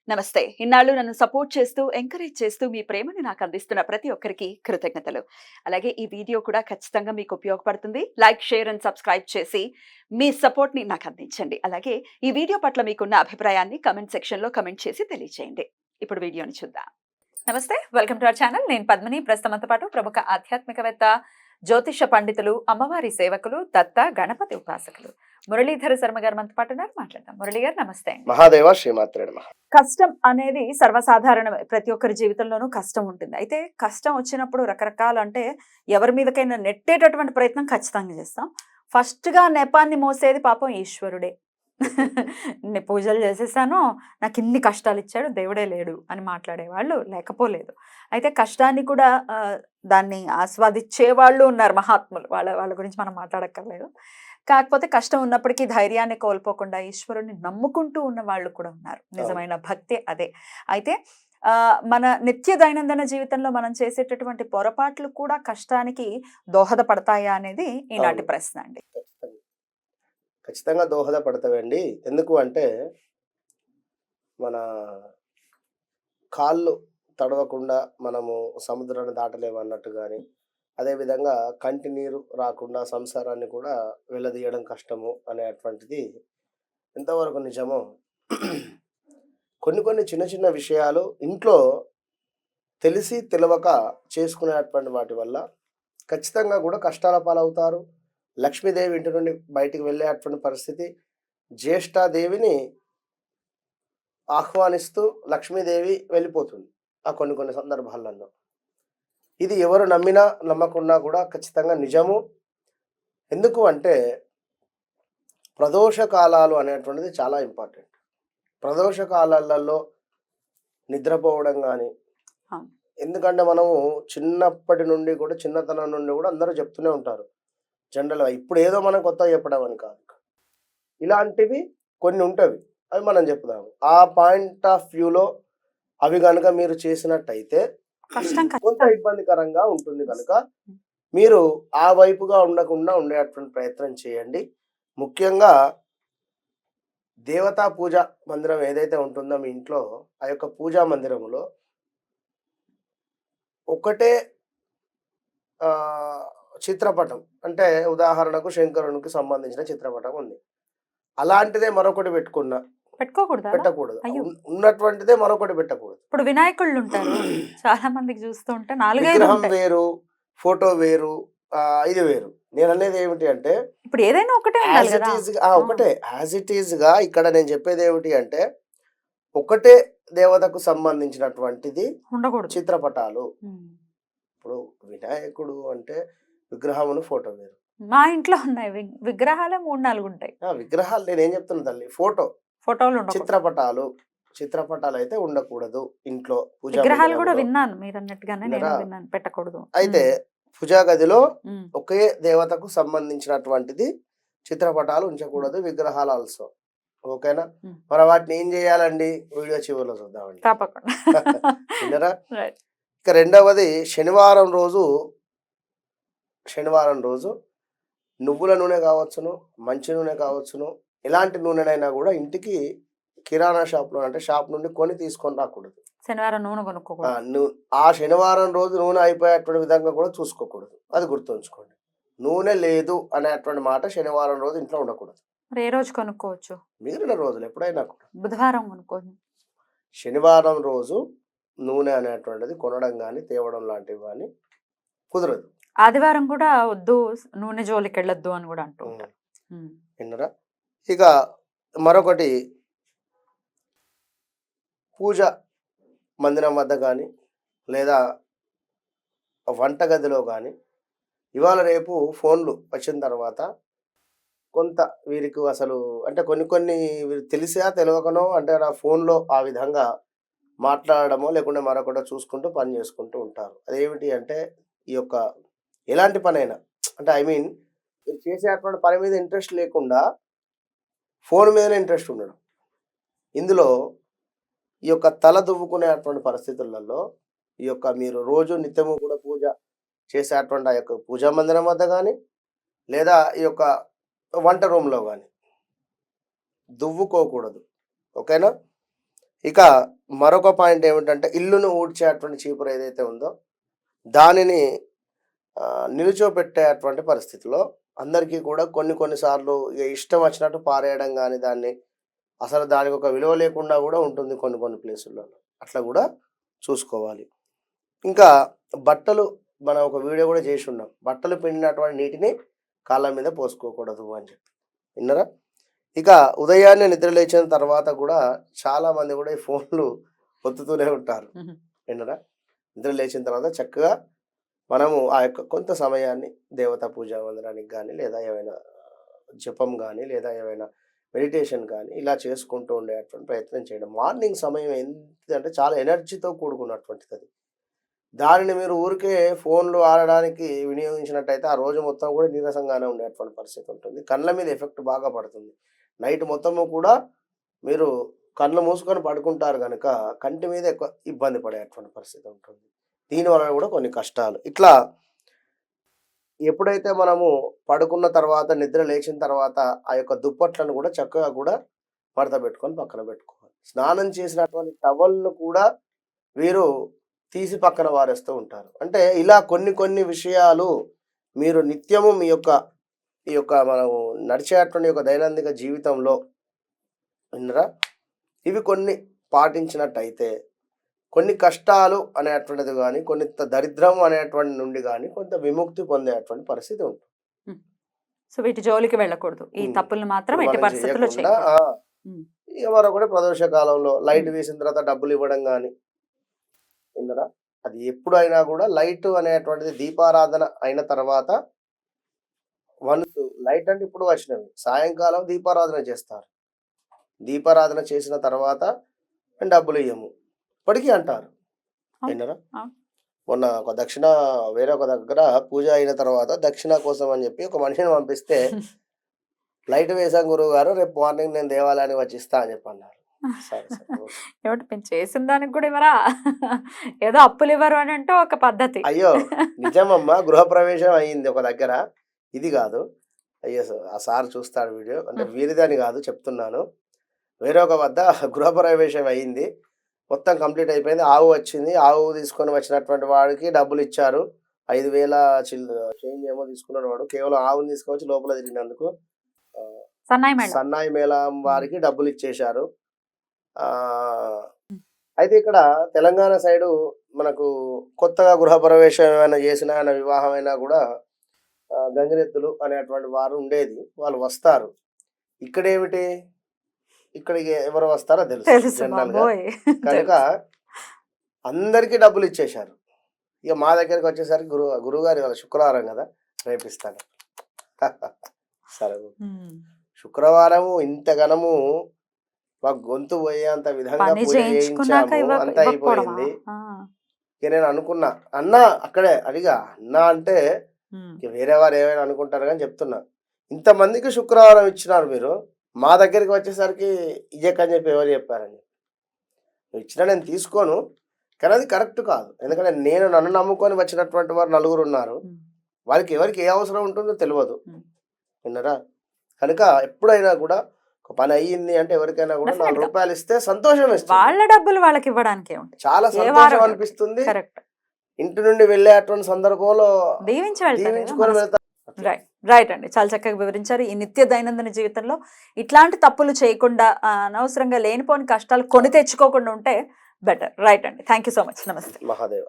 నమస్తే. ఇన్నాళ్ళు నన్ను సపోర్ట్ చేస్తూ, ఎంకరేజ్ చేస్తూ మీ ప్రేమని నాకు అందిస్తున్న ప్రతి ఒక్కరికి కృతజ్ఞతలు. అలాగే ఈ వీడియో కూడా ఖచ్చితంగా మీకు ఉపయోగపడుతుంది. లైక్, షేర్ అండ్ సబ్స్క్రైబ్ చేసి మీ సపోర్ట్‌ని నాకు అందించండి. అలాగే ఈ వీడియో పట్ల మీకున్న అభిప్రాయాన్ని కామెంట్ సెక్షన్‌లో కామెంట్ చేసి తెలియజేయండి. ఇప్పుడు వీడియోని చూద్దాం. నమస్తే. Welcome to our channel. నేను పద్మిని. ప్రస్తుతంతో పాటు ప్రముఖ ఆధ్యాత్మికవేత్త, జ్యోతిష పండితులు, అమ్మవారి సేవకులు, దత్త గణపతి ఉపాసకులు మురళీధర శర్మ గారు మనతో పాటు ఉన్నారు. మాట్లాడదాం. మురళి గారు నమస్తే అండి. మహాదేవ శ్రీమాత్రే నమః. కష్టం అనేది సర్వసాధారణమే. ప్రతి ఒక్కరి జీవితంలోనూ కష్టం ఉంటుంది. అయితే కష్టం వచ్చినప్పుడు రకరకాలు అంటే ఎవరి మీదకైనా నెట్టేటటువంటి ప్రయత్నం ఖచ్చితంగా చేస్తాం. ఫస్ట్‌గా నెపాన్ని మోసేది పాపం ఈశ్వరుడే. ఇన్ని పూజలు చేసేసాను, నాకు ఇన్ని కష్టాలు ఇచ్చాడు, దేవుడే లేడు అని మాట్లాడేవాళ్ళు లేకపోలేదు. అయితే కష్టాన్ని కూడా దాన్ని ఆస్వాదించేవాళ్ళు ఉన్నారు మహాత్ములు. వాళ్ళ వాళ్ళ గురించి మనం మాట్లాడక్కర్లేదు. కాకపోతే కష్టం ఉన్నప్పటికీ ధైర్యాన్ని కోల్పోకుండా ఈశ్వరుడిని నమ్ముకుంటూ ఉన్న వాళ్ళు కూడా ఉన్నారు. నిజమైన భక్తి అదే. అయితే మన నిత్య దైనందిన జీవితంలో మనం చేసేటటువంటి పొరపాట్లు కూడా కష్టానికి దోహదపడతాయా అనేది ఈనాటి అవును. ప్రశ్న అండి. ఖచ్చితంగా దోహదపడతావండి. ఎందుకు అంటే మన కాళ్ళు తడవకుండా మనము సముద్రాన్ని దాటలేమన్నట్టు గాని, అదేవిధంగా కంటి నీరు రాకుండా సంసారాన్ని కూడా వెళ్లదీయడం కష్టము అనేటువంటిది ఎంతవరకు నిజమో కొన్ని కొన్ని చిన్న చిన్న విషయాలు ఇంట్లో తెలిసి తెలవక చేసుకునేటువంటి వాటి వల్ల ఖచ్చితంగా కూడా కష్టాల పాలవుతారు. లక్ష్మీదేవి ఇంటి నుండి బయటికి వెళ్ళేటువంటి పరిస్థితి, జ్యేష్ఠాదేవిని ఆహ్వానిస్తూ లక్ష్మీదేవి వెళ్ళిపోతుంది ఆ కొన్ని కొన్ని సందర్భాలలో. ఇది ఎవరు నమ్మినా నమ్మకున్నా కూడా ఖచ్చితంగా నిజము. ఎందుకు అంటే ప్రదోష కాలాలు అనేటువంటిది చాలా ఇంపార్టెంట్. ప్రదోష కాలాలలో నిద్రపోవడం కానీ, అవును. ఎందుకంటే మనము చిన్నప్పటి నుండి కూడా చిన్నతనం నుండి కూడా అందరూ చెప్తూనే ఉంటారు జనరల్‌గా. ఇప్పుడు ఏదో మనం కొత్తగా చెప్పడం అని కాదు. ఇలాంటివి కొన్ని ఉంటవి. అవి మనం చెప్పుదాము. ఆ పాయింట్ ఆఫ్ వ్యూలో అవి గనుక మీరు చేసినట్టయితే కష్టం కొంత ఇబ్బందికరంగా ఉంటుంది కనుక మీరు ఆ వైపుగా ఉండకుండా ఉండేటువంటి ప్రయత్నం చేయండి. ముఖ్యంగా దేవతా పూజ మందిరం ఏదైతే ఉంటుందో మీ ఇంట్లో, ఆ యొక్క పూజా మందిరంలో ఒకటే ఆహ్, చిత్రపటం, అంటే ఉదాహరణకు శంకరునికి సంబంధించిన చిత్రపటం ఉంది. అలాంటిదే మరొకటి పెట్టుకోకూడదా అలా? పెట్టకూడదు. అయ్యో! ఉన్నటువంటిదే మరొకటి పెట్టకూడదు. ఇప్పుడు వినాయకుళ్ళు ఉంటారు. చాలా మందికి చూస్తూ ఉంటే 4, 5 విగ్రహం ఉంటాయి. వేరు, ఫోటో వేరు, ఇది వేరు. నేననేది ఏమిటి అంటే ఇప్పుడు ఏదైనా ఒకటే ఉండాలి యాజ్ ఇట్ గదా! ఈస్‌గా ఒకటే. యాజ్ ఇట్ ఈస్‌గా ఇక్కడ నేను చెప్పేదేమిటి అంటే, ఒకటే దేవతకు సంబంధించినటువంటిది ఉండకూడదు. చిత్రపటాలు. హ్మ్. ఇప్పుడు వినాయకుడు అంటే విగ్రహమును, ఫోటో వేరు. మా ఇంట్లో ఉన్నాయి. విగ్రహాలే 3, 4 ఉంటాయి. విగ్రహాలు నేనేం చెప్తున్నా తల్లి, ఫోటోలు ఉండకూడదు. చిత్రపటాలైతే ఉండకూడదు ఇంట్లో పూజా విగ్రహాలు కూడా మందిరంలో. విన్నాను మీరన్నట్టుగానే నేను విన్నారా? విన్నాను. పెట్టకూడదు. అయితే పూజా గదిలో హ్మ్. ఒకే దేవతకు సంబంధించినటువంటిది చిత్రపటాలు ఉంచకూడదు, విగ్రహాలు ఆల్సో. ఓకేనా? హ్మ్. మరి వాటిని ఏం చేయాలండి? వీడియో చివరిలో చూద్దామండి. తప్పకుండా. విన్నరా? రైట్. ఇక రెండవది శనివారం రోజు నువ్వుల నూనె కావచ్చును, మంచి నూనె కావచ్చును, ఎలాంటి నూనెనైనా కూడా ఇంటికి కిరాణా షాప్‌లో అంటే షాప్ నుండి కొని తీసుకొని రాకూడదు. శనివారం నూనె ఆ! కొనుక్కోకూడదు. ఆ శనివారం రోజు నూనె అయిపోయేటువంటి విధంగా కూడా చూసుకోకూడదు. అది గుర్తుంచుకోండి. నూనె లేదు అనేటువంటి మాట శనివారం రోజు ఇంట్లో ఉండకూడదు. మరి ఏ రోజు కొనుక్కోవచ్చు? మిగిలిన రోజులు ఎప్పుడైనా కూడా. బుధవారం కొనుక్కోవచ్చు. శనివారం రోజు నూనె అనేటువంటిది కొనడం గాని, తేవడం లాంటివి గాని కుదరదు. ఆదివారం కూడా వద్దు, నూనె జోలికెళ్ళొద్దు అని కూడా అంటూ హ్మ్. ఉంటారు. హ్మ్. విన్నరా? ఇక మరొకటి, పూజ మందిరం వద్ద గాని, లేదా వంటగదిలో గాని, ఇవాళ రేపు ఫోన్‌లు వచ్చిన తర్వాత కొంత వీరికి అసలు అంటే కొన్ని కొన్ని వీరికి తెలిసా తెలవకనో అంటే నా ఫోన్‌లో ఆ విధంగా మాట్లాడడమో, లేకుంటే మరొకటో చూసుకుంటూ పని చేసుకుంటూ ఉంటారు. అదేమిటి అంటే ఈ యొక్క ఎలాంటి పనైనా, అంటే ఐ మీన్ మీరు చేసేటువంటి పని మీద ఇంట్రెస్ట్ లేకుండా ఫోన్ మీదనే ఇంట్రెస్ట్ ఉండడం. ఇందులో ఈ యొక్క తల దువ్వుకునేటువంటి పరిస్థితులలో ఈ యొక్క మీరు రోజు నిత్యము కూడా పూజ చేసేటువంటి ఆ యొక్క పూజా మందిరం వద్ద గాని, లేదా ఈ యొక్క వంట రూమ్‌లో గాని దువ్వుకోకూడదు. ఓకేనా? ఇక మరొక పాయింట్ ఏమిటంటే ఇల్లును ఊడ్చేటువంటి చీపురు ఏదైతే ఉందో దానిని నిలుచోపెట్టేటువంటి పరిస్థితిలో అందరికీ కూడా కొన్నిసార్లు ఇక ఇష్టం వచ్చినట్టు పారేయడం కానీ దాన్ని అసలు దానికి ఒక విలువ లేకుండా కూడా ఉంటుంది కొన్ని ప్లేసుల్లో. అట్లా కూడా చూసుకోవాలి. ఇంకా బట్టలు మనం ఒక వీడియో కూడా చేసి ఉన్నాం. బట్టలు పిండినటువంటి నీటిని కాళ్ళ మీద పోసుకోకూడదు అని చెప్పి విన్నరా. ఇక ఉదయాన్నే నిద్ర లేచిన తర్వాత కూడా చాలా మంది కూడా ఈ ఫోన్లు ఒత్తుతూనే ఉంటారు విన్నరా. నిద్ర లేచిన తర్వాత చక్కగా మనము ఆ యొక్క కొంత సమయాన్ని దేవతా పూజ మందిరానికి కానీ లేదా ఏమైనా జపం కానీ లేదా ఏమైనా మెడిటేషన్ కానీ ఇలా చేసుకుంటూ ఉండేటువంటి ప్రయత్నం చేయడం. మార్నింగ్ సమయం ఏంటంటే చాలా ఎనర్జీతో కూడుకున్నటువంటిది అది. దానిని మీరు ఊరికే ఫోన్లు ఆడడానికి వినియోగించినట్టయితే ఆ రోజు మొత్తం కూడా నీరసంగానే ఉండేటువంటి పరిస్థితి ఉంటుంది. కళ్ళ మీద ఎఫెక్ట్ బాగా పడుతుంది. నైట్ మొత్తము కూడా మీరు కళ్ళు మూసుకొని పడుకుంటారు కనుక కంటి మీద ఎక్కువ ఇబ్బంది పడేటువంటి పరిస్థితి ఉంటుంది. దీనివల్ల కూడా కొన్ని కష్టాలు. ఇట్లా ఎప్పుడైతే మనము పడుకున్న తర్వాత నిద్ర లేచిన తర్వాత ఆ యొక్క దుప్పట్లను కూడా చక్కగా కూడా మడత పెట్టుకొని పక్కన పెట్టుకోవాలి. స్నానం చేసినటువంటి టవల్ను కూడా వీరు తీసి పక్కన వారేస్తూ ఉంటారు. అంటే ఇలా కొన్ని విషయాలు మీరు నిత్యము మీ యొక్క ఈ యొక్క మనము నడిచేటువంటి యొక్క దైనందిక జీవితంలో విన్నరా ఇవి కొన్ని పాటించినట్టయితే కొన్ని కష్టాలు అనేటువంటిది కానీ కొన్ని దరిద్రం అనేటువంటి నుండి కానీ కొంత విముక్తి పొందేటువంటి పరిస్థితి ఉంటుంది. సో వీటి జోలికి వెళ్ళకూడదు. ఈ తప్పులు మాత్రం ఎట్టి పరిస్థితుల్లో ఇక మరొకటి ప్రదోష కాలంలో లైట్ వేసిన తర్వాత డబ్బులు ఇవ్వడం కానీ విన్నరా. అది ఎప్పుడైనా కూడా లైట్ అనేటువంటిది దీపారాధన అయిన తర్వాత వన్స్ లైట్ అంటే ఇప్పుడు వచ్చినవి సాయంకాలం దీపారాధన చేస్తారు. దీపారాధన చేసిన తర్వాత డబ్బులు ఇయ్యము ఇప్పటికీ అంటారు విన్నరా. మొన్న ఒక వేరే ఒక దగ్గర పూజ అయిన తర్వాత దక్షిణ కోసం అని చెప్పి ఒక మనిషిని పంపిస్తే లైట్ వేసాం గురువు గారు రేపు మార్నింగ్ నేను దేవాలయానికి వచ్చి ఇస్తా అని చెప్పి అన్నారు. ఏమిటి మేము చేసిన దానికి కూడా ఇవ్వరా, ఏదో అప్పులు ఇవ్వరు అని అంటే ఒక పద్ధతి. అయ్యో నిజమమ్మా, గృహప్రవేశం అయ్యింది ఒక దగ్గర. ఇది కాదు అయ్యో ఆ సార్ చూస్తాడు వీడియో, అంటే వీరిదని కాదు చెప్తున్నాను. వేరే ఒక వద్ద గృహప్రవేశం అయ్యింది, మొత్తం కంప్లీట్ అయిపోయింది. ఆవు వచ్చింది, ఆవు తీసుకొని వచ్చినటువంటి వాడికి డబ్బులు ఇచ్చారు. 5,000 చేంజ్ ఏమో తీసుకున్నాడు వాడు. కేవలం ఆవుని తీసుకొచ్చి లోపల తిరిగినందుకు సన్నాయి మేళం వారికి డబ్బులు ఇచ్చేశారు. అయితే ఇక్కడ తెలంగాణ సైడు మనకు కొత్తగా గృహప్రవేశం ఏమైనా చేసినా ఆయన వివాహం అయినా కూడా గంగిరెద్దులు అనేటువంటి వారు ఉండేది, వాళ్ళు వస్తారు. ఇక్కడేమిటి, ఇక్కడికి ఎవరు వస్తారో తెలుసు జనరల్ గా. కనుక అందరికి డబ్బులు ఇచ్చేశారు. ఇక మా దగ్గరికి వచ్చేసరికి గురువుగారి వాళ్ళ శుక్రవారం కదా రేపిస్తాను. సరే శుక్రవారము ఇంతగనము మాకు గొంతు పోయేంత విధంగా పూజ చేయించాము, అంతా అయిపోయింది. ఇక నేను అనుకున్నా అన్న అక్కడే అడిగా, అన్న అంటే వేరే వారు ఏమైనా అనుకుంటారు కానీ చెప్తున్నా, ఇంతమందికి శుక్రవారం ఇచ్చినారు మీరు, మా దగ్గరికి వచ్చేసరికి ఇయ్యకని చెప్పి ఎవరు చెప్పారని. ఇచ్చినా నేను తీసుకోను, కానీ అది కరెక్ట్ కాదు. ఎందుకంటే నేను నన్ను నమ్ముకొని వచ్చినటువంటి వారు 4 ఉన్నారు, వారికి ఎవరికి ఏ అవసరం ఉంటుందో తెలియదు విన్నరా. కనుక ఎప్పుడైనా కూడా ఒక పని అయ్యింది అంటే ఎవరికైనా కూడా 4 రూపాయలు ఇస్తే సంతోషం ఇస్తుంది. వాళ్ళ డబ్బులు వాళ్ళకి ఇవ్వడానికి చాలా సంతోషం అనిపిస్తుంది. ఇంటి నుండి వెళ్ళేటువంటి సందర్భంలో దీవించుకొని వెళ్తారు. రైట్ అండి, చాలా చక్కగా వివరించారు. ఈ నిత్య దైనందిన జీవితంలో ఇట్లాంటి తప్పులు చేయకుండా అనవసరంగా లేనిపోని కష్టాలు కొని తెచ్చుకోకుండా ఉంటే బెటర్. రైట్ అండి, థ్యాంక్ యూ సో మచ్. నమస్తే. మహాదేవ.